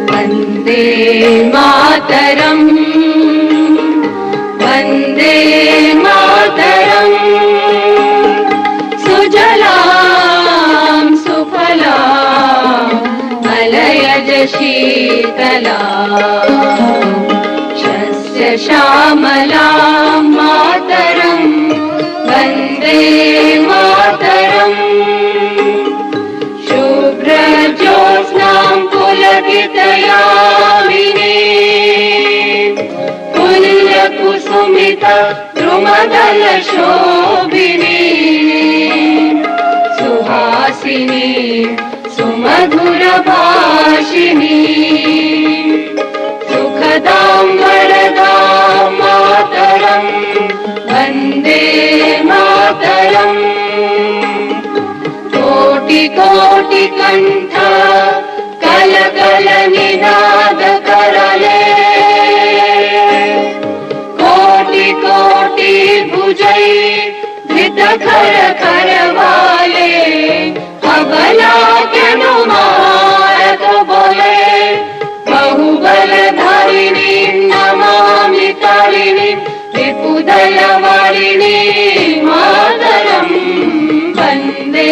वन्दे मातरम् वन्दे मातरम् सुजलां सुफलां मलयज शीतलां शस्य श्यामलां मातरम् वन्दे मातरम् शुभ्रज्योत्स्नां पुलकितयामिनीं पुण्यकुसुमिता द्रुमदलशोभिनीं सुहासिनीं सुमधुरभाषिणीं सुखदां वरदां मातरम् वन्दे मातरम् कोटि कोटि कंठ कल कल निनाद करले कोटि कोटि भुजै धृत खर खर वाले अबला अनुमारत बोले बहुबल धारिणी नमामि तारिणी विपुदल वारिणी मातरम् वन्दे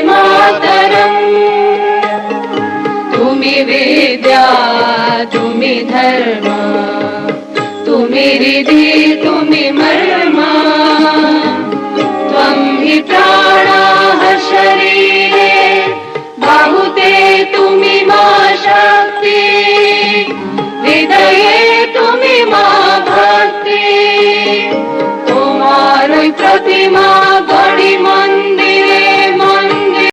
मातरम् तुमि विद्या तुमि धर्म तुमि रिधि तुमि मर्मा त्वं हि प्राणाः शरीरे बाहुते तुमि मा शक्ति हृदये तुमि मा भक्ति तुम्हारी प्रतिमा